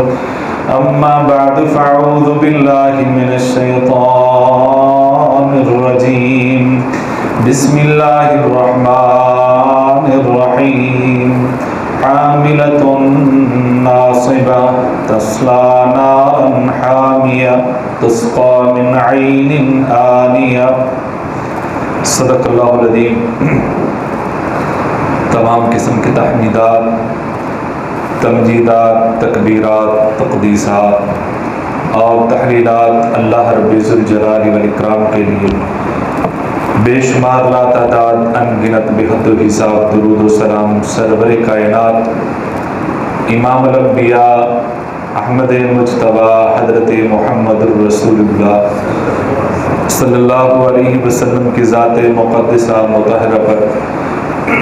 أما بعد فأعوذ بالله من الشيطان الرجيم بسم الله الرحمن الرحيم عاملة ناصبة تصلى نارا حامية تسقى من عين آنية صدق اللہ العظیم۔ تمام قسم کے تحمیدات، تمجیدات، تکبیرات، تقدیسات اور تحلیلات اللہ رب ذوالجلال والاکرام کے لیے، بے شمار لا تعداد ان گنت بے حد و حساب درود و سلام سرور کائنات امام الانبیاء احمد مجتبیٰ حضرت محمد الرسول اللہ صلی اللہ علیہ وسلم کی ذات مقدسہ مطہرہ پر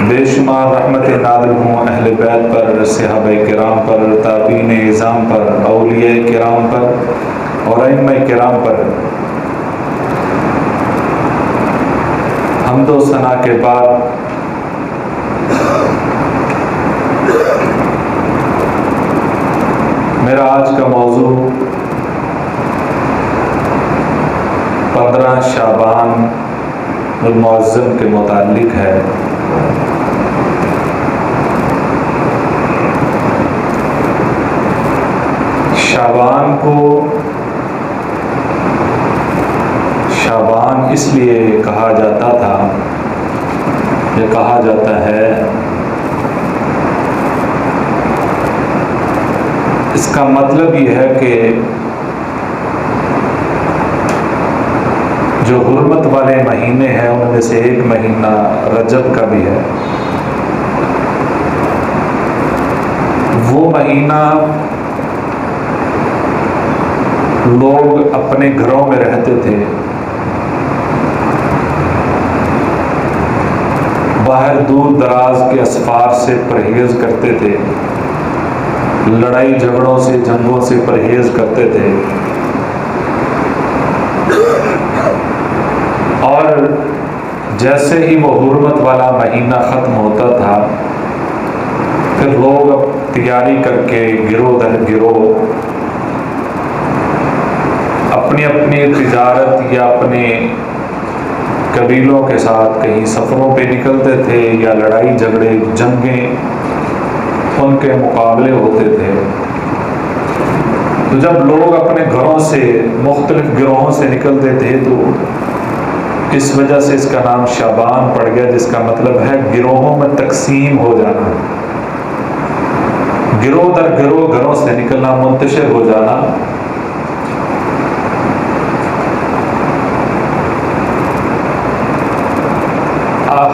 بے شمار رحمت نازل ہوں اہل بیت پر، صحابہ کرام پر، تابعین اعظام پر، اولیاء کرام پر اور ائمہ کرام پر۔ حمد و ثنا کے بعد میرا آج کا موضوع 15 شعبان المعظم کے متعلق ہے۔ شعبان کو شعبان اس لیے کہا جاتا تھا، یہ کہا جاتا ہے، اس کا مطلب یہ ہے کہ جو حرمت والے مہینے ہیں ان میں سے ایک مہینہ رجب کا بھی ہے۔ وہ مہینہ لوگ اپنے گھروں میں رہتے تھے، باہر دور دراز کے اسفار سے پرہیز کرتے تھے، لڑائی جھگڑوں سے، جنگوں سے پرہیز کرتے تھے، اور جیسے ہی وہ حرمت والا مہینہ ختم ہوتا تھا پھر لوگ اب تیاری کر کے گروہ در گروہ اپنی اپنی تجارت یا اپنے قبیلوں کے ساتھ کہیں سفروں پہ نکلتے تھے، یا لڑائی جھگڑے جنگیں ان کے مقابلے ہوتے تھے۔ تو جب لوگ اپنے گھروں سے مختلف گروہوں سے نکلتے تھے تو اس وجہ سے اس کا نام شعبان پڑ گیا، جس کا مطلب ہے گروہوں میں تقسیم ہو جانا، گروہ در گروہ گھروں سے نکلنا، منتشر ہو جانا۔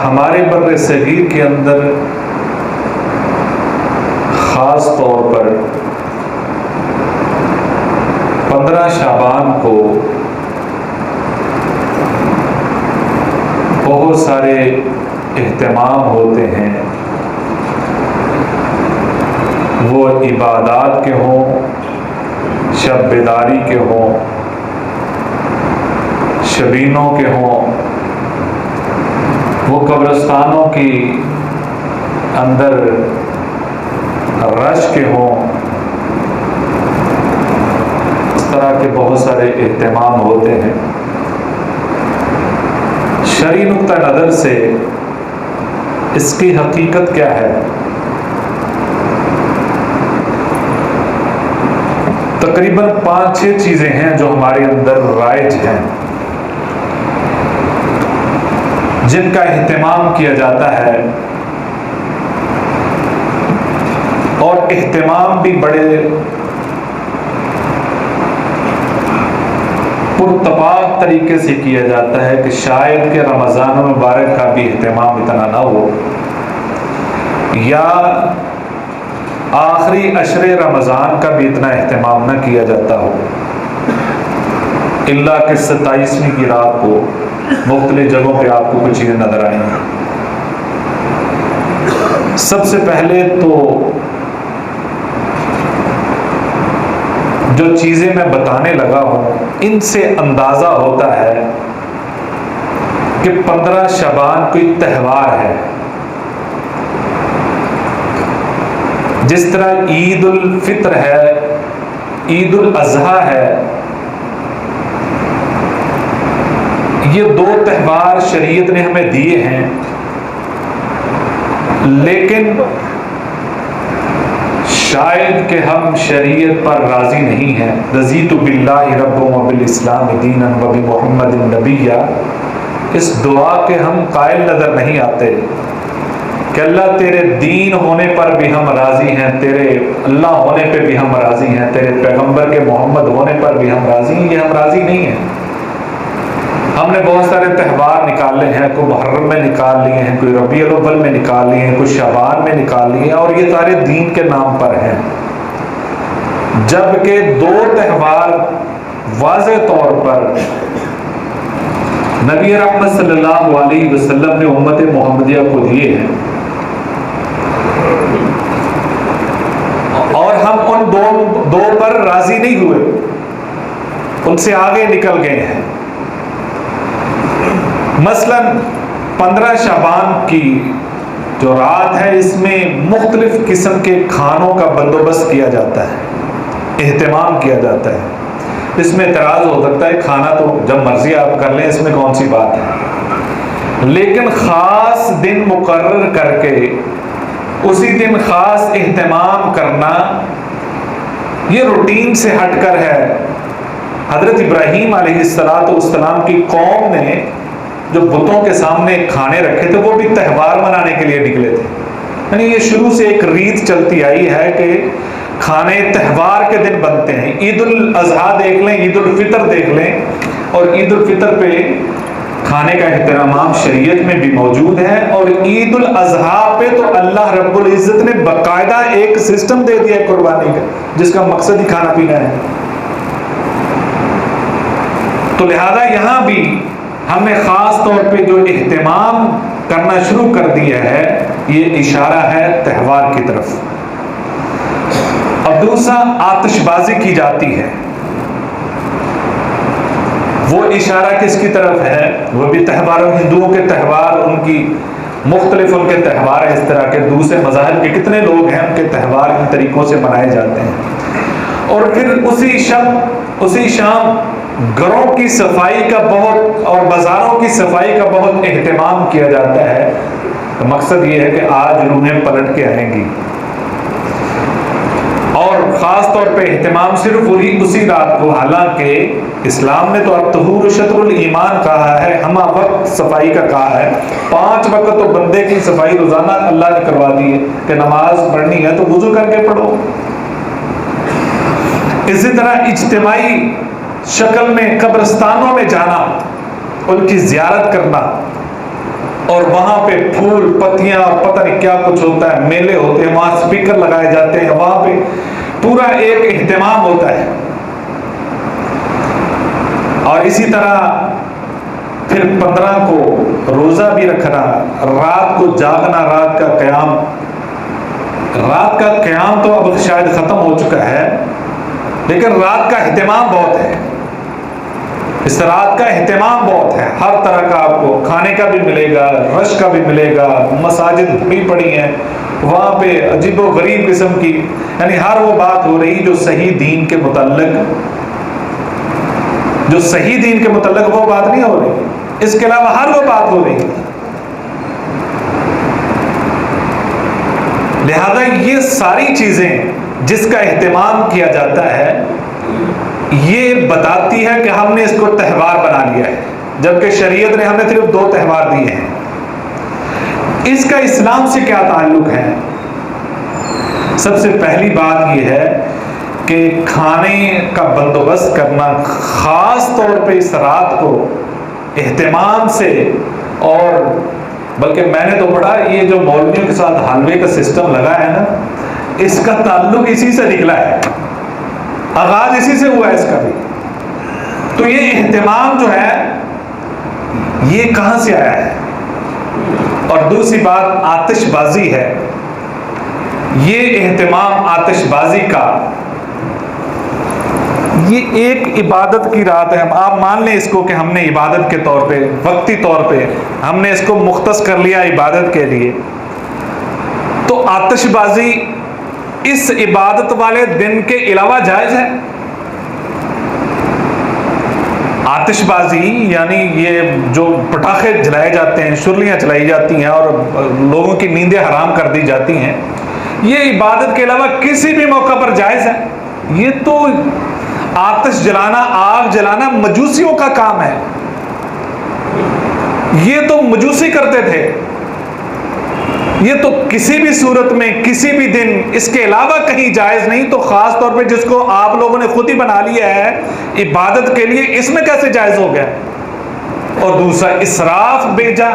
ہمارے بر صغیر کے اندر خاص طور پر 15 شعبان کو بہت سارے اہتمام ہوتے ہیں، وہ عبادات کے ہوں، شب بیداری کے ہوں، شبینوں کے ہوں، وہ قبرستانوں کی اندر رش کے ہوں، اس طرح کے بہت سارے اہتمام ہوتے ہیں۔ شرعی نقطہ نظر سے اس کی حقیقت کیا ہے؟ تقریباً 5-6 چیزیں ہیں جو ہمارے اندر رائج ہیں، جن کا اہتمام کیا جاتا ہے، اور اہتمام بھی بڑے پرتپاک طریقے سے کیا جاتا ہے کہ شاید کہ رمضان المبارک کا بھی اہتمام اتنا نہ ہو، یا آخری عشر رمضان کا بھی اتنا اہتمام نہ کیا جاتا ہو، الا کہ 27ویں کی رات کو مختلف جگہوں پہ آپ کو کچھ چیزیں نظر آئیں گی۔ سب سے پہلے تو جو چیزیں میں بتانے لگا ہوں ان سے اندازہ ہوتا ہے کہ 15 شعبان کوئی تہوار ہے۔ جس طرح عید الفطر ہے عید الاضحیٰ ہے، یہ دو تہوار شریعت نے ہمیں دیے ہیں، لیکن شاید کہ ہم شریعت پر راضی نہیں ہیں۔ رضیت باللہ رب وبالاسلام دینا وبمحمد نبیّا، اس دعا کے ہم قائل نظر نہیں آتے کہ اللہ تیرے دین ہونے پر بھی ہم راضی ہیں، تیرے اللہ ہونے پہ بھی ہم راضی ہیں، تیرے پیغمبر کے محمد ہونے پر بھی ہم راضی ہیں، یہ ہم راضی نہیں ہیں۔ ہم نے بہت سارے تہوار نکالے ہیں، کوئی محرم میں نکال لیے ہیں، کوئی ربیع الاول میں نکال لیے ہیں، کوئی شعبان میں نکال لیے ہیں، اور یہ سارے دین کے نام پر ہیں، جبکہ دو تہوار واضح طور پر نبی رحمت صلی اللہ علیہ وسلم نے امت محمدیہ کو دیے ہیں، اور ہم ان دو پر راضی نہیں ہوئے، ان سے آگے نکل گئے ہیں۔ مثلا 15 شعبان کی جو رات ہے، اس میں مختلف قسم کے کھانوں کا بندوبست کیا جاتا ہے، اہتمام کیا جاتا ہے۔ اس میں اعتراض ہو سکتا ہے، کھانا تو جب مرضی آپ کر لیں، اس میں کون سی بات ہے، لیکن خاص دن مقرر کر کے اسی دن خاص اہتمام کرنا، یہ روٹین سے ہٹ کر ہے۔ حضرت ابراہیم علیہ السلام کی قوم نے جو بتوں کے سامنے کھانے رکھے تھے، وہ بھی تہوار منانے کے لیے نکلے تھے، یعنی یہ شروع سے ایک ریت چلتی آئی ہے کہ کھانے تہوار کے دن بنتے ہیں۔ عید الاضحیٰ دیکھ لیں، عید الفطر دیکھ لیں، اور عید الفطر پہ کھانے کا اہتمام شریعت میں بھی موجود ہے، اور عید الاضحیٰ پہ تو اللہ رب العزت نے باقاعدہ ایک سسٹم دے دیا ہے قربانی کا، جس کا مقصد ہی کھانا پینا ہے۔ تو لہذا یہاں بھی ہم نے خاص طور پہ جو اہتمام کرنا شروع کر دیا ہے، یہ اشارہ ہے تہوار کی طرف۔ اور دوسرا، آتش بازی کی جاتی ہے، وہ اشارہ کس کی طرف ہے؟ وہ بھی تہواروں، ہندوؤں کے تہوار، ان کی مختلف ان کے تہوار ہیں، اس طرح کے دوسرے مذاہب کے کتنے لوگ ہیں، ان کے تہوار ان طریقوں سے منائے جاتے ہیں۔ اور پھر اسی شام گھروں کی صفائی کا بہت، اور بازاروں کی صفائی کا بہت اہتمام کیا جاتا ہے۔ مقصد یہ ہے کہ آج روحیں پلٹ کے آئیں گی، اور خاص طور پہ اہتمام صرف اسی رات کو، حالانکہ اسلام نے تو الطہور شطر الایمان کہا ہے، ہمہ وقت صفائی کا کہا ہے۔ 5 وقت تو بندے کی صفائی روزانہ اللہ نے کروا دی ہے کہ نماز پڑھنی ہے تو وضو کر کے پڑھو۔ اسی طرح اجتماعی شکل میں قبرستانوں میں جانا، ان کی زیارت کرنا، اور وہاں پہ پھول پتیاں اور پتہ نہیں کیا کچھ ہوتا ہے، میلے ہوتے ہیں، وہاں سپیکر لگائے جاتے ہیں، وہاں پہ پورا ایک اہتمام ہوتا ہے۔ اور اسی طرح پھر 15 کو روزہ بھی رکھنا، رات کو جاگنا، رات کا قیام تو اب شاید ختم ہو چکا ہے، لیکن رات کا اہتمام بہت ہے، اس رات کا اہتمام بہت ہے، ہر طرح کا آپ کو کھانے کا بھی ملے گا، رش کا بھی ملے گا، مساجد بھی پڑی ہیں، وہاں پہ عجیب و غریب قسم کی، یعنی ہر وہ بات ہو رہی جو صحیح دین کے متعلق وہ بات نہیں ہو رہی، اس کے علاوہ ہر وہ بات ہو رہی۔ لہذا یہ ساری چیزیں جس کا اہتمام کیا جاتا ہے، یہ بتاتی ہے کہ ہم نے اس کو تہوار بنا لیا ہے، جبکہ شریعت نے ہمیں صرف 2 تہوار دیے ہیں۔ اس کا اسلام سے کیا تعلق ہے؟ سب سے پہلی بات یہ ہے کہ کھانے کا بندوبست کرنا، خاص طور پہ اس رات کو اہتمام سے، اور بلکہ میں نے تو پڑھا یہ جو مولویوں کے ساتھ حلوے کا سسٹم لگا ہے نا، اس کا تعلق اسی سے نکلا ہے، آغاز اسی سے ہوا ہے اس کا بھی۔ تو یہ اہتمام جو ہے یہ کہاں سے آیا ہے؟ اور دوسری بات آتش بازی ہے، یہ اہتمام آتش بازی کا، یہ ایک عبادت کی رات ہے۔ آپ مان لیں اس کو کہ ہم نے عبادت کے طور پہ، وقتی طور پہ ہم نے اس کو مختص کر لیا عبادت کے لیے، تو آتش بازی اس عبادت والے دن کے علاوہ جائز ہے؟ آتش بازی یعنی یہ جو پٹاخے جلائے جاتے ہیں، شرلیاں چلائی جاتی ہیں اور لوگوں کی نیندیں حرام کر دی جاتی ہیں، یہ عبادت کے علاوہ کسی بھی موقع پر جائز ہے؟ یہ تو آتش جلانا، آگ جلانا مجوسیوں کا کام ہے، یہ تو مجوسی کرتے تھے، یہ تو کسی بھی صورت میں کسی بھی دن اس کے علاوہ کہیں جائز نہیں، تو خاص طور پہ جس کو آپ لوگوں نے خود ہی بنا لیا ہے عبادت کے لیے، اس میں کیسے جائز ہو گیا؟ اور دوسرا اسراف بیجا،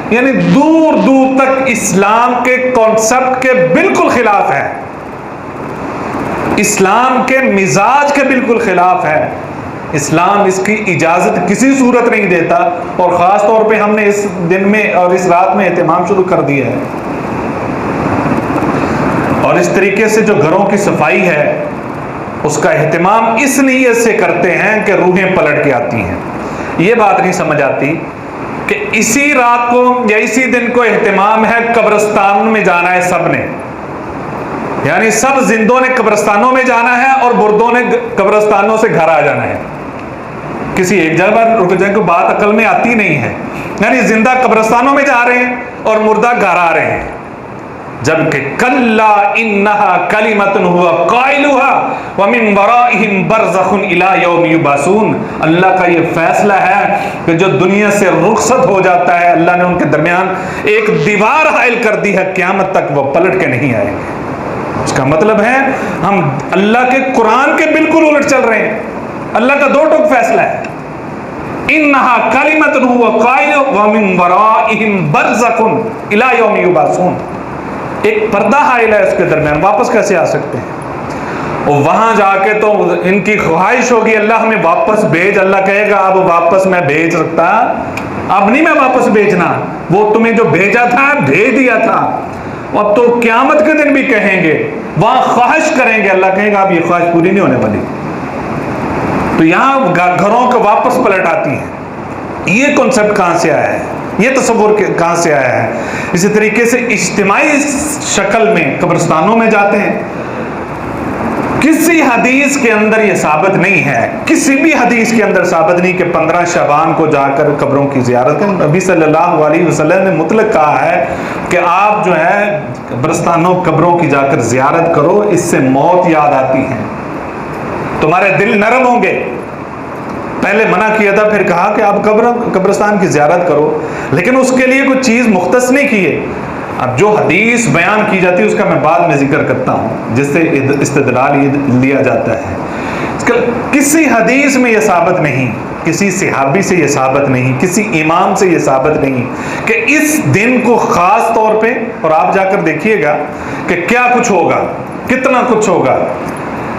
یعنی دور دور تک اسلام کے کانسیپٹ کے بالکل خلاف ہے، اسلام کے مزاج کے بالکل خلاف ہے۔ اسلام اس کی اجازت کسی صورت نہیں دیتا، اور خاص طور پہ ہم نے اس دن میں اور اس رات میں اہتمام شروع کر دیا ہے۔ اور اس طریقے سے جو گھروں کی صفائی ہے اس کا اہتمام اس نیت سے کرتے ہیں کہ روحیں پلٹ کے آتی ہیں۔ یہ بات نہیں سمجھ آتی کہ اسی رات کو یا اسی دن کو اہتمام ہے قبرستان میں جانا ہے سب نے، یعنی سب زندوں نے قبرستانوں میں جانا ہے اور مردوں نے قبرستانوں سے گھر آ جانا ہے، کسی ایک جگہ پر رک جائے، کو بات عقل میں آتی نہیں ہے، یعنی زندہ قبرستانوں میں جا رہے ہیں اور مردہ گھر آ رہے ہیں، جبکہ کلا انہا کلمۃ ہوا قائلھا ومن ورائہم برزخ الی یوم یبعثون۔ اللہ کا یہ فیصلہ ہے کہ جو دنیا سے رخصت ہو جاتا ہے، اللہ نے ان کے درمیان ایک دیوار حائل کر دی ہے، قیامت تک وہ پلٹ کے نہیں آئیں گے۔ اس کا مطلب ہے ہم اللہ کے قرآن کے بالکل الٹ چل رہے ہیں، اللہ کا دو ٹوک فیصلہ ہے، انہا کلمۃ ہوا قائل ومن ورائہم برزخ الی یوم یبعثون۔ ایک پردہ حائل ہے اس کے درمیان، واپس کیسے آ سکتے ہیں؟ اور وہاں جا کے تو ان کی خواہش ہوگی اللہ ہمیں واپس بھیج، اللہ کہے گا اب واپس میں بھیج سکتا، اب نہیں میں واپس بھیجنا، وہ تمہیں جو بھیجا تھا بھیج دیا تھا، اب تو قیامت کے دن بھی کہیں گے، وہاں خواہش کریں گے، اللہ کہے گا اب یہ خواہش پوری نہیں ہونے والی۔ تو یہاں گھروں کو واپس پلٹ آتی ہیں، یہ کنسپٹ کہاں سے آیا ہے، یہ تصور کہاں سے آیا ہے؟ اسی طریقے سے اجتماعی شکل میں قبرستانوں میں جاتے ہیں، کسی حدیث کے اندر یہ ثابت نہیں ہے، کسی بھی حدیث کے اندر ثابت نہیں کہ 15 شعبان کو جا کر قبروں کی زیارت کریں۔ نبی صلی اللہ علیہ وسلم نے مطلق کہا ہے کہ آپ جو ہے قبرستانوں قبروں کی جا کر زیارت کرو، اس سے موت یاد آتی ہے، تمہارے دل نرم ہوں گے۔ پہلے منع کیا تھا، پھر کہا کہ آپ قبرستان کی زیارت کرو، لیکن اس کے لیے کوئی چیز مختص نہیں کی ہے۔ اب جو حدیث بیان کی جاتی ہے اس کا میں بعد میں ذکر کرتا ہوں، جس سے استدلال یہ لیا جاتا ہے۔ کسی حدیث میں یہ ثابت نہیں، کسی صحابی سے یہ ثابت نہیں، کسی امام سے یہ ثابت نہیں کہ اس دن کو خاص طور پہ، اور آپ جا کر دیکھیے گا کہ کیا کچھ ہوگا، کتنا کچھ ہوگا۔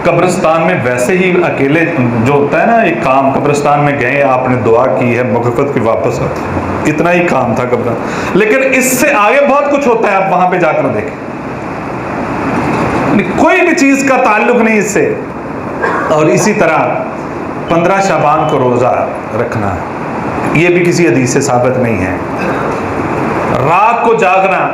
قبرستان میں ویسے ہی اکیلے جو ہوتا ہے نا ایک کام، قبرستان میں گئے آپ نے دعا کی ہے مغفرت کی، واپس آتے ہیں، اتنا ہی کام تھا قبرستان، لیکن اس سے آگے بہت کچھ ہوتا ہے، آپ وہاں پہ جا کر دیکھیں، کوئی بھی چیز کا تعلق نہیں اس سے۔ اور اسی طرح 15 شعبان کو روزہ رکھنا، یہ بھی کسی حدیث سے ثابت نہیں ہے۔ رات کو جاگنا،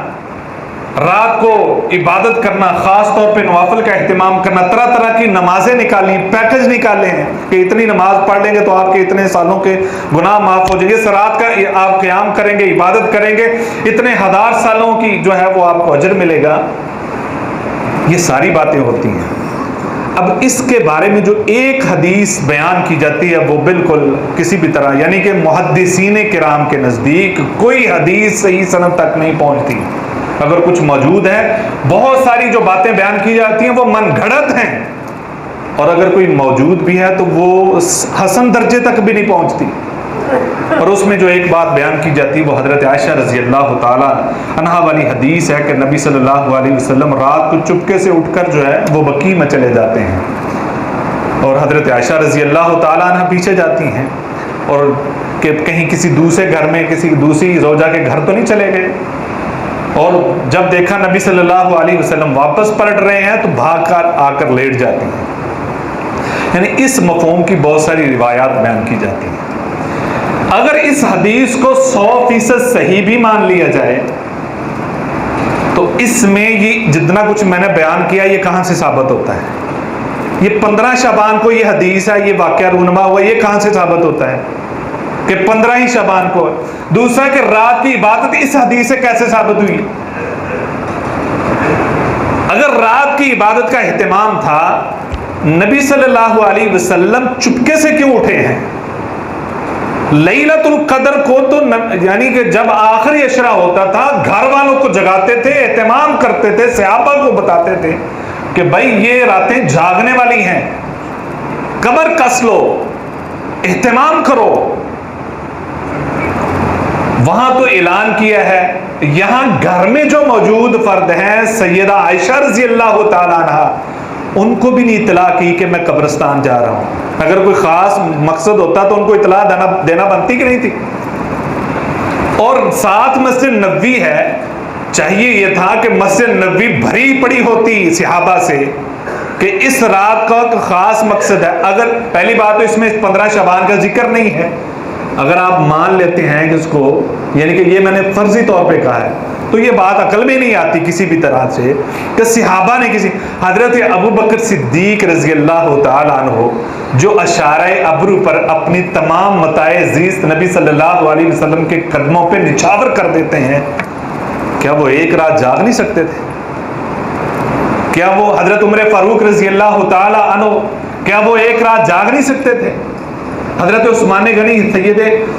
رات کو عبادت کرنا، خاص طور پہ نوافل کا اہتمام کرنا، طرح طرح کی نمازیں نکالیں، پیکج نکالے ہیں کہ اتنی نماز پڑھ لیں گے تو آپ کے اتنے سالوں کے گناہ معاف ہو جائیں گے، اس رات کا آپ قیام کریں گے، عبادت کریں گے، اتنے 1000 سالوں کی جو ہے وہ آپ کو اجر ملے گا۔ یہ ساری باتیں ہوتی ہیں۔ اب اس کے بارے میں جو ایک حدیث بیان کی جاتی ہے وہ بالکل کسی بھی طرح، یعنی کہ محدثین کرام کے نزدیک کوئی حدیث صحیح سند تک نہیں پہنچتی۔ اگر کچھ موجود ہے، بہت ساری جو باتیں بیان کی جاتی ہیں وہ من گھڑت ہیں، اور اگر کوئی موجود بھی ہے تو وہ حسن درجے تک بھی نہیں پہنچتی۔ اور اس میں جو ایک بات بیان کی جاتی ہے وہ حضرت عائشہ رضی اللہ تعالی عنہا والی حدیث ہے کہ نبی صلی اللہ علیہ وسلم رات کو چپکے سے اٹھ کر جو ہے وہ بقیع میں چلے جاتے ہیں، اور حضرت عائشہ رضی اللہ تعالی عنہا پیچھے جاتی ہیں، اور کہ کہیں کسی دوسرے گھر میں کسی دوسری زوجہ کے گھر تو نہیں چلے گئے، اور جب دیکھا نبی صلی اللہ علیہ وسلم واپس پلٹ رہے ہیں تو بھاگ کر آ کر لیٹ جاتی ہیں۔ یعنی اس مفہوم کی بہت ساری روایات بیان کی جاتی ہیں۔ اگر اس حدیث کو 100% صحیح بھی مان لیا جائے تو تو اس میں یہ جتنا کچھ میں نے بیان کیا یہ کہاں سے ثابت ہوتا ہے؟ یہ 15 شعبان کو یہ حدیث ہے، یہ واقعہ رونما ہوا، یہ کہاں سے ثابت ہوتا ہے کہ 15 ہی شعبان کو ہے؟ دوسرا کہ رات کی عبادت اس حدیث سے کیسے ثابت ہوئی؟ اگر رات کی عبادت کا اہتمام تھا، نبی صلی اللہ علیہ وسلم چپکے سے کیوں اٹھے ہیں؟ لیلۃ القدر کو تو یعنی کہ جب آخری عشرہ ہوتا تھا گھر والوں کو جگاتے تھے، اہتمام کرتے تھے، صحابہ کو بتاتے تھے کہ بھائی یہ راتیں جاگنے والی ہیں، کمر کس لو، اہتمام کرو۔ وہاں تو اعلان کیا ہے، یہاں گھر میں جو موجود فرد ہیں سیدہ عائشہ رضی اللہ تعالیٰ عنہ، ان کو بھی نہیں اطلاع کی کہ میں قبرستان جا رہا ہوں۔ اگر کوئی خاص مقصد ہوتا تو ان کو اطلاع دینا بنتی کہ نہیں تھی؟ اور ساتھ مسجد نبوی ہے، چاہیے یہ تھا کہ مسجد نبوی بھری پڑی ہوتی صحابہ سے کہ اس رات کا خاص مقصد ہے۔ اگر پہلی بات تو اس میں 15 شعبان کا ذکر نہیں ہے، اگر آپ مان لیتے ہیں کہ اس کو یعنی کہ یہ میں نے فرضی طور پہ کہا ہے تو یہ بات عقل میں نہیں آتی کسی بھی طرح سے کہ صحابہ نے کسی حضرت ابو بکر صدیق رضی اللہ تعالیٰ عنہ جو اشارہ ابرو پر اپنی تمام متاع زیست نبی صلی اللہ علیہ وسلم کے قدموں پہ نچھاور کر دیتے ہیں، کیا وہ ایک رات جاگ نہیں سکتے تھے؟ کیا وہ حضرت عمر فاروق رضی اللہ تعالیٰ عنہ کیا وہ ایک رات جاگ نہیں سکتے تھے؟ حضرت عثمان غنی،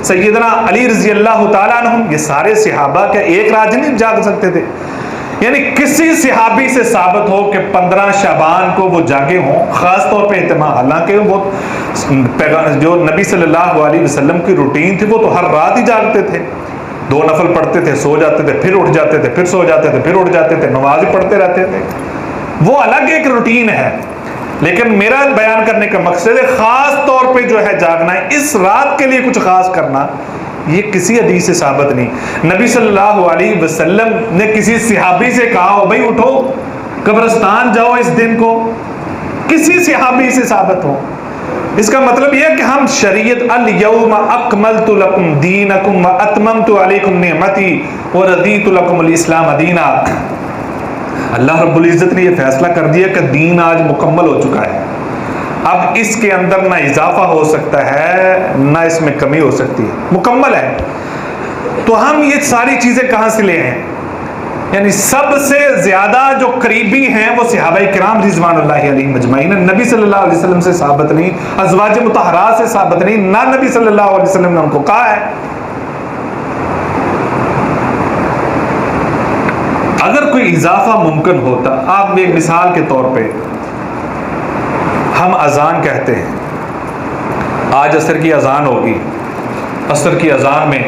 سیدنا علی رضی اللہ تعالیٰ عنہ، یہ سارے صحابہ کیا ایک رات نہیں جاگ سکتے تھے؟ یعنی کسی صحابی سے ثابت ہو کہ 15 شعبان کو وہ جاگے ہوں، خاص طور پہ اہتمام، حالانکہ وہ جو نبی صلی اللہ علیہ وسلم کی روٹین تھی وہ تو ہر رات ہی جاگتے تھے، 2 نفل پڑھتے تھے، سو جاتے تھے، پھر اٹھ جاتے تھے، پھر سو جاتے تھے، پھر اٹھ جاتے تھے، نماز ہی پڑھتے رہتے تھے، وہ الگ ایک روٹین ہے۔ لیکن میرا بیان کرنے کا مقصد ہے خاص طور پہ جو ہے جاگنا ہے، اس رات کے لیے کچھ خاص کرنا، یہ کسی حدیث سے ثابت نہیں۔ نبی صلی اللہ علیہ وسلم نے کسی صحابی سے کہا ہو بھائی اٹھو قبرستان جاؤ اس دن کو، کسی صحابی سے ثابت ہو؟ اس کا مطلب یہ ہے کہ ہم شریعت الیوم اکملت لکم دینکم واتممت علیکم نعمتی ورضیت لکم الاسلام دینا، اللہ رب العزت نے یہ فیصلہ کر دیا کہ دین آج مکمل ہو چکا ہے، اب اس کے اندر نہ اضافہ ہو سکتا ہے نہ اس میں کمی ہو سکتی ہے، مکمل ہے۔ تو ہم یہ ساری چیزیں کہاں سے لے ہیں؟ یعنی سب سے زیادہ جو قریبی ہیں وہ صحابہ کرام رضوان اللہ علیہم اجمعین، نبی صلی اللہ علیہ وسلم سے ثابت نہیں، ازواج مطہرات سے ثابت نہیں، نہ نبی صلی اللہ علیہ وسلم نے ان کو کہا ہے۔ اگر کوئی اضافہ ممکن ہوتا، آپ ایک مثال کے طور پہ ہم اذان کہتے ہیں، آج عصر کی اذان ہوگی، عصر کی اذان میں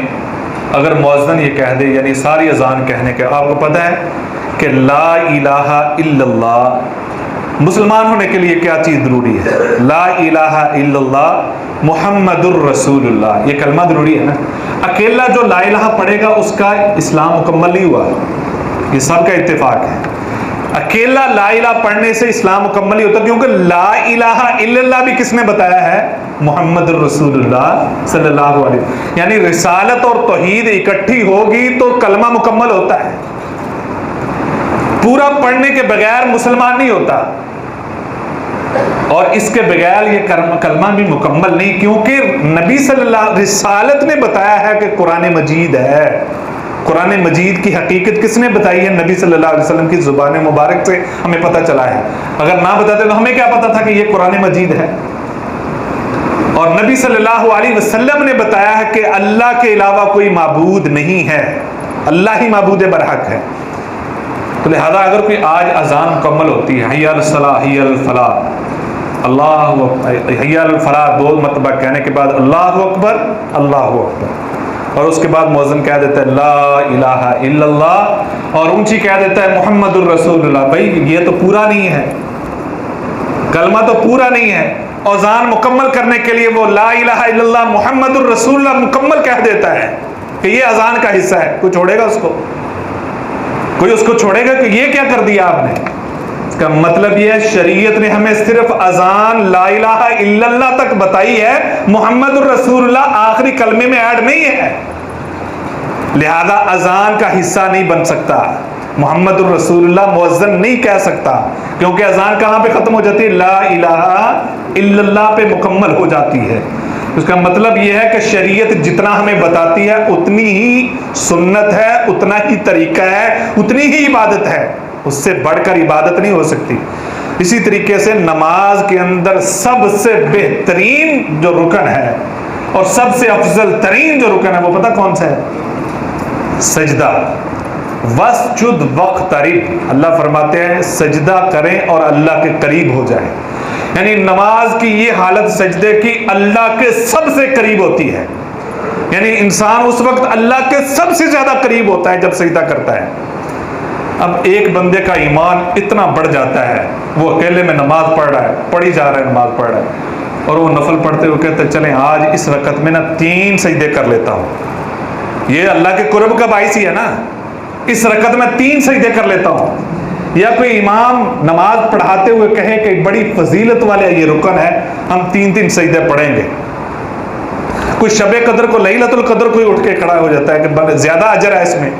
اگر مؤذن یہ کہہ دے، یعنی ساری اذان کہنے کے آپ کو پتہ ہے کہ لا الہ الا اللہ، مسلمان ہونے کے لیے کیا چیز ضروری ہے؟ لا الہ الا اللہ محمد الرسول اللہ، یہ کلمہ ضروری ہے نا۔ اکیلا جو لا الہ پڑھے گا اس کا اسلام مکمل نہیں ہوا، یہ سب کا اتفاق ہے۔ اکیلا لا الہ پڑھنے سے اسلام مکمل نہیں ہوتا، کیونکہ لا الہ الا اللہ بھی کس نے بتایا ہے؟ محمد الرسول اللہ صلی اللہ علیہ وسلم۔ یعنی رسالت اور توحید اکٹھی ہوگی تو کلمہ مکمل ہوتا ہے، پورا پڑھنے کے بغیر مسلمان نہیں ہوتا، اور اس کے بغیر یہ کلمہ بھی مکمل نہیں، کیونکہ نبی صلی اللہ علیہ رسالت نے بتایا ہے کہ قرآن مجید ہے۔ قرآن مجید کی حقیقت کس نے بتائی ہے؟ نبی صلی اللہ علیہ وسلم کی زبان مبارک سے ہمیں پتہ چلا ہے، اگر نہ بتاتے تو ہمیں کیا پتہ تھا کہ یہ قرآن مجید ہے؟ اور نبی صلی اللہ علیہ وسلم نے بتایا ہے کہ اللہ کے علاوہ کوئی معبود نہیں ہے، اللہ ہی معبود برحق ہے۔ تو لہذا اگر کوئی آج اذان مکمل ہوتی ہے، حی علی الصلاۃ حی علی الفلاح، اللہ حی علی الفلاح 2 مرتبہ کہنے کے بعد اللہ اکبر اللہ اکبر، اور اس کے بعد مؤذن کہہ دیتا ہے لا الہ الا اللہ، اور اونچی کہہ دیتا ہے محمد الرسول اللہ۔ بھائی یہ تو پورا نہیں ہے، کلمہ تو پورا نہیں ہے۔ اذان مکمل کرنے کے لیے وہ لا الہ الا اللہ محمد الرسول اللہ مکمل کہہ دیتا ہے کہ یہ اذان کا حصہ ہے، کوئی چھوڑے گا اس کو؟ کوئی اس کو چھوڑے گا کہ یہ کیا کر دیا آپ نے؟ اس کا مطلب یہ ہے شریعت نے ہمیں صرف اذان لا الہ الا اللہ تک بتائی ہے، محمد الرسول اللہ آخری کلمے میں ایڈ نہیں ہے، لہذا اذان کا حصہ نہیں بن سکتا۔ محمد الرسول اللہ مؤذن نہیں کہہ سکتا، کیونکہ اذان کہاں پہ ختم ہو جاتی ہے؟ لا الہ الا اللہ پہ مکمل ہو جاتی ہے۔ اس کا مطلب یہ ہے کہ شریعت جتنا ہمیں بتاتی ہے اتنی ہی سنت ہے، اتنا ہی طریقہ ہے، اتنی ہی عبادت ہے، اس سے بڑھ کر عبادت نہیں ہو سکتی۔ اسی طریقے سے نماز کے اندر سب سے بہترین جو رکن ہے اور سب سے افضل ترین جو رکن ہے وہ پتہ کون سا ہے؟ سجدہ۔ وَاسْجُدْ وَاقْتَرِب، اللہ فرماتے ہیں سجدہ کریں اور اللہ کے قریب ہو جائیں۔ یعنی نماز کی یہ حالت سجدے کی اللہ کے سب سے قریب ہوتی ہے، یعنی انسان اس وقت اللہ کے سب سے زیادہ قریب ہوتا ہے جب سجدہ کرتا ہے۔ اب ایک بندے کا ایمان اتنا بڑھ جاتا ہے، وہ اکیلے میں نماز پڑھ رہا ہے، پڑھی جا رہا ہے، نماز پڑھ رہا ہے، اور وہ نفل پڑھتے ہوئے کہتے ہیں چلیں آج اس رکعت میں 3 سجدے کر لیتا ہوں۔ یہ اللہ کے قرب کا باعث ہی ہے نا، اس رکعت میں 3 سجدے کر لیتا ہوں۔ یا کوئی امام نماز پڑھاتے ہوئے کہے کہ بڑی فضیلت والے یہ رکن ہے، ہم 3 سجدے پڑھیں گے۔ کوئی شب قدر کو، لیلۃ القدر کوئی اٹھ کے کھڑا ہو جاتا ہے کہ زیادہ اجر ہے اس میں،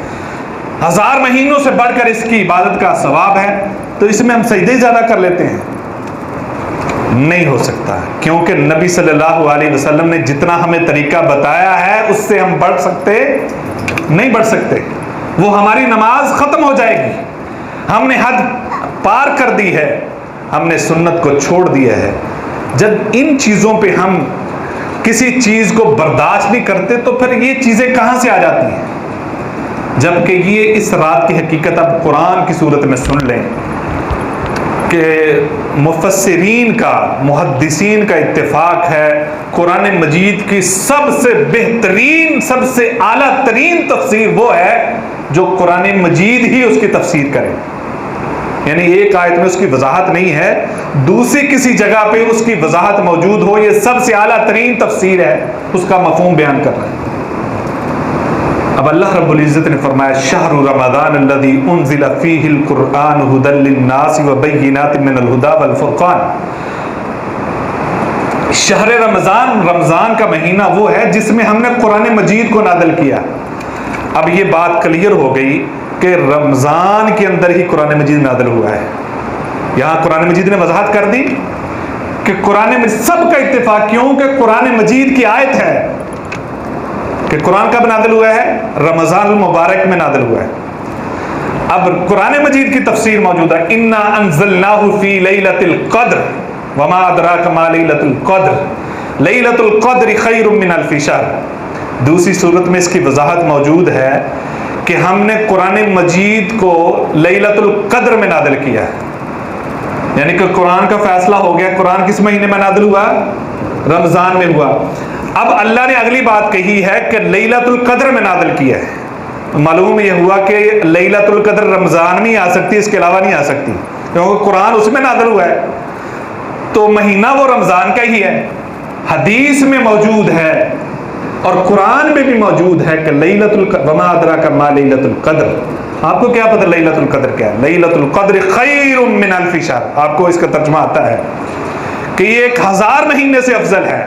1000 مہینوں سے بڑھ کر اس کی عبادت کا ثواب ہے، تو اس میں ہم سجدے زیادہ کر لیتے ہیں۔ نہیں ہو سکتا، کیونکہ نبی صلی اللہ علیہ وسلم نے جتنا ہمیں طریقہ بتایا ہے اس سے ہم بڑھ سکتے نہیں، بڑھ سکتے، وہ ہماری نماز ختم ہو جائے گی۔ ہم نے حد پار کر دی ہے، ہم نے سنت کو چھوڑ دیا ہے۔ جب ان چیزوں پہ ہم کسی چیز کو برداشت نہیں کرتے تو پھر یہ چیزیں کہاں سے آ جاتی ہیں؟ جبکہ یہ اس رات کی حقیقت اب قرآن کی صورت میں سن لیں کہ مفسرین کا، محدثین کا اتفاق ہے قرآن مجید کی سب سے بہترین، سب سے اعلیٰ ترین تفسیر وہ ہے جو قرآن مجید ہی اس کی تفسیر کرے۔ یعنی ایک آیت میں اس کی وضاحت نہیں ہے، دوسری کسی جگہ پہ اس کی وضاحت موجود ہو، یہ سب سے اعلیٰ ترین تفسیر ہے، اس کا مفہوم بیان کر رہا ہے۔ اب اللہ رب العزت نے فرمایا شہر رمضان الذی انزل فیہ القرآن ھدی للناس وبینات من الھدی والفرقان۔ شہر رمضان، رمضان کا مہینہ وہ ہے جس میں ہم نے قرآن مجید کو نازل کیا۔ اب یہ بات کلیئر ہو گئی کہ رمضان کے اندر ہی قرآن مجید نازل ہوا ہے۔ یہاں قرآن مجید نے وضاحت کر دی کہ قرآن مجید، سب کا اتفاق کیوں کہ قرآن مجید کی آیت ہے کہ قرآن کب نازل ہوا ہے؟ رمضان المبارک میں نازل ہوا ہے۔ اب قرآن مجید کی تفسیر موجود ہے، انا انزلناہ فی لیلۃ القدر وما ادراک ما لیلۃ القدر لیلۃ القدر خیر من الف شہر۔ دوسری صورت میں اس کی وضاحت موجود ہے کہ ہم نے قرآن مجید کو لیلۃ القدر میں نازل کیا ہے، یعنی کہ قرآن کا فیصلہ ہو گیا۔ قرآن کس مہینے میں نازل ہوا؟ رمضان میں ہوا۔ اب اللہ نے اگلی بات کہی ہے کہ لیلۃ القدر میں نازل کیا ہے۔ معلوم یہ ہوا کہ لیلۃ القدر رمضان میں آ سکتی، اس کے علاوہ نہیں آ سکتی، کیونکہ قرآن اس میں نازل ہوا ہے، تو مہینہ وہ رمضان کا ہی ہے۔ حدیث میں موجود ہے اور قرآن میں بھی موجود ہے کہ لیلۃ القدر وما ادراک ما لیلۃ القدر۔ آپ کو کیا پتہ لیلۃ القدر کیا ہے؟ لیلۃ القدر خیر من الف شہر۔ آپ کو اس کا ترجمہ آتا ہے کہ یہ 1000 مہینے سے افضل ہے،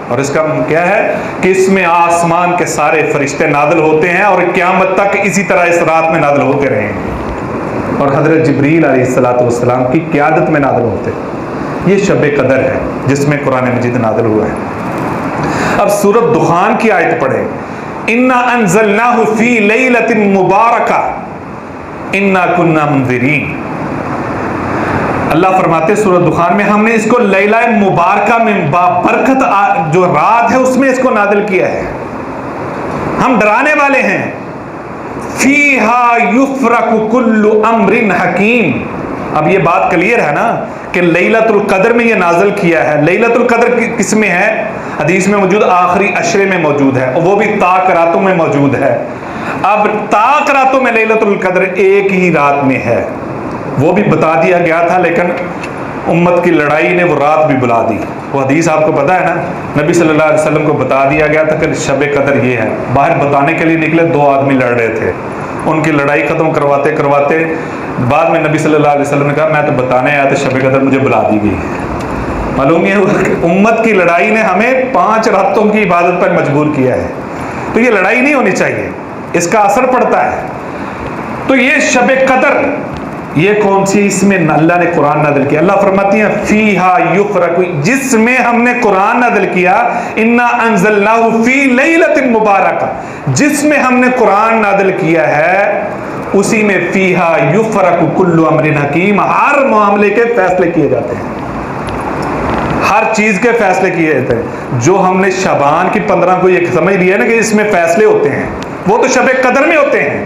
اور اس کا کیا ہے کہ اس میں آسمان کے سارے فرشتے نازل ہوتے ہیں اور قیامت تک اسی طرح اس رات میں نازل ہوتے رہیں گے، اور حضرت جبریل علیہ السلام کی قیادت میں نازل ہوتے ہیں۔ یہ شب قدر ہے جس میں قرآن مجید نازل ہوا ہے۔ اب سورۃ دخان کی آیت پڑھیں، انا انزلناہ فی لیلۃ مبارکہ انا کنا منذرین۔ اللہ فرماتے سورۃ دخان میں ہم نے اس کو لیلہ مبارکہ میں بابرکت جو رات ہے اس میں اس کو نازل کیا ہے، ہم ڈرانے والے ہیں۔ فیہا یفرق کل امر حکیم۔ اب یہ بات کلیئر ہے نا کہ لیلۃ القدر میں یہ نازل کیا ہے۔ لیلۃ القدر کس میں ہے؟ حدیث میں موجود آخری عشرے میں موجود ہے، اور وہ بھی طاق راتوں میں موجود ہے۔ اب طاق راتوں میں لیلۃ القدر ایک ہی رات میں ہے، وہ بھی بتا دیا گیا تھا، لیکن امت کی لڑائی نے وہ رات بھی بلا دی۔ وہ حدیث آپ کو پتا ہے نا، نبی صلی اللہ علیہ وسلم کو بتا دیا گیا تھا کہ شب قدر یہ ہے، باہر بتانے کے لیے نکلے، 2 آدمی لڑ رہے تھے، ان کی لڑائی ختم کرواتے کرواتے بعد میں نبی صلی اللہ علیہ وسلم نے کہا میں تو بتانے آیا تھا، شب قدر مجھے بلا دی گئی۔ معلوم یہ ہوا کہ امت کی لڑائی نے ہمیں 5 راتوں کی عبادت پر مجبور کیا ہے، تو یہ لڑائی نہیں ہونی چاہیے، اس کا اثر پڑتا ہے۔ تو یہ شب قدر یہ کون سی؟ اس میں اللہ نے قرآن نازل کیا. اللہ فرماتی ہیں فیہا یفرق، جس میں ہم نے قرآن نازل کیا، انا انزلناہ فی لیلۃ مبارکہ، جس میں ہم نے قرآن نازل کیا ہے اسی میں فیہا یفرق کل امر حکیم، ہر معاملے کے فیصلے کیے جاتے ہیں، ہر چیز کے فیصلے کیے جاتے ہیں. جو ہم نے شعبان کی 15 کو یہ سمجھ لیا نا کہ اس میں فیصلے ہوتے ہیں، وہ تو شب قدر میں ہوتے ہیں.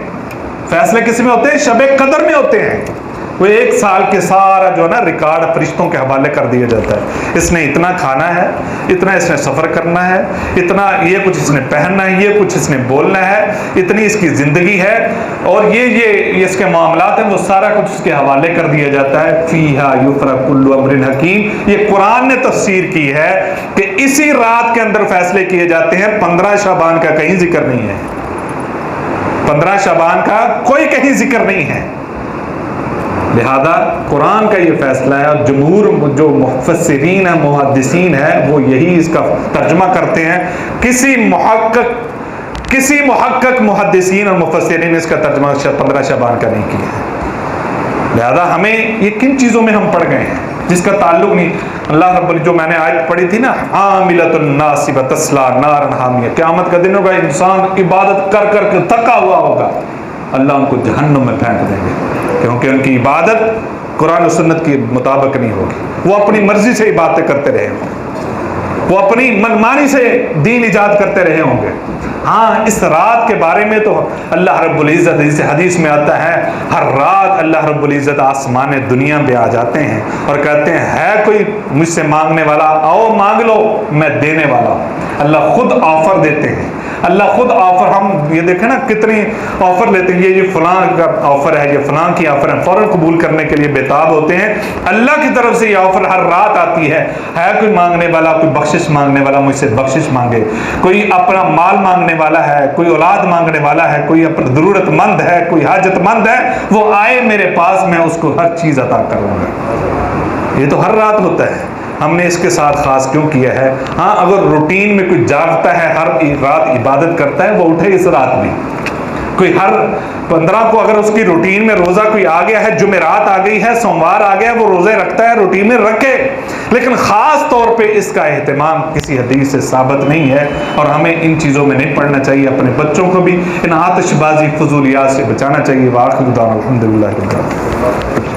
فیصلے کس میں ہوتے ہیں؟ شب قدر میں ہوتے ہیں. وہ ایک سال کے سارا جو ہے نا ریکارڈ فرشتوں کے حوالے کر دیا جاتا ہے. اس نے اتنا کھانا ہے، اتنا اس نے سفر کرنا ہے، اتنا یہ کچھ اس نے پہننا ہے، یہ کچھ اس نے بولنا ہے، اتنی اس کی زندگی ہے، اور یہ اس کے معاملات ہیں، وہ سارا کچھ اس کے حوالے کر دیا جاتا ہے. فیہا یفرق کل امر حکیم، یہ قرآن نے تفسیر کی ہے کہ اسی رات کے اندر فیصلے کیے جاتے ہیں. 15 شعبان کا کہیں ذکر نہیں ہے، 15 شعبان کا کوئی کہیں ذکر نہیں ہے. لہذا قرآن کا یہ فیصلہ ہے، اور جمہور جو مفسرین ہیں، محدثین ہیں، وہ یہی اس کا ترجمہ کرتے ہیں. کسی محقق محدثین اور مفسرین نے اس کا ترجمہ 15 شعبان کا نہیں کیا ہے. لہذا ہمیں یہ کن چیزوں میں ہم پڑ گئے ہیں جس کا تعلق نہیں. اللہ رب جو میں نے آیت پڑھی تھی نا، عاملۃ ناصبہ تصلی نارا حامیہ، قیامت کا دن ہوگا، انسان عبادت کر کر کے تھکا ہوا ہوگا، اللہ ان کو جہنم میں پھینک دیں گے، کیونکہ ان کی عبادت قرآن و سنت کے مطابق نہیں ہوگی. وہ اپنی مرضی سے عبادتیں کرتے رہے ہوں گے، وہ اپنی منمانی سے دین ایجاد کرتے رہے ہوں گے. ہاں اس رات کے بارے میں تو اللہ رب العزت، اس حدیث میں آتا ہے، ہر رات اللہ رب العزت آسمان دنیا پہ آ جاتے ہیں اور کہتے ہیں ہے کوئی مجھ سے مانگنے والا، آؤ مانگ لو میں دینے والا ہوں. اللہ خود آفر دیتے ہیں، اللہ خود آفر. ہم یہ دیکھیں نا کتنی آفر لیتے ہیں، یہ فلاں کا آفر ہے، یہ فلاں کی آفر ہے، فوراً قبول کرنے کے لیے بےتاب ہوتے ہیں. اللہ کی طرف سے یہ آفر ہر رات آتی ہے کوئی مانگنے والا، کوئی بخشش مانگنے والا مجھ سے بخشش مانگے، کوئی اپنا مال مانگنے والا ہے، کوئی اولاد مانگنے والا ہے، کوئی اپنا ضرورت مند ہے، کوئی حاجت مند ہے، وہ آئے میرے پاس، میں اس کو ہر چیز عطا کروں گا. یہ تو ہر رات ہوتا ہے. ہم نے اس کے ساتھ خاص کیوں کیا ہے؟ ہاں اگر روٹین میں کوئی جاگتا ہے، ہر رات عبادت کرتا ہے، وہ اٹھے اس رات بھی. کوئی ہر 15 کو اگر اس کی روٹین میں روزہ کوئی آ گیا ہے، جمعرات آ گئی ہے، سوموار آ گیا ہے، وہ روزے رکھتا ہے، روٹین میں رکھے. لیکن خاص طور پہ اس کا اہتمام کسی حدیث سے ثابت نہیں ہے، اور ہمیں ان چیزوں میں نہیں پڑھنا چاہیے. اپنے بچوں کو بھی ان آتش بازی فضولیات سے بچانا چاہیے. وآخر دعوانا الحمدللہ.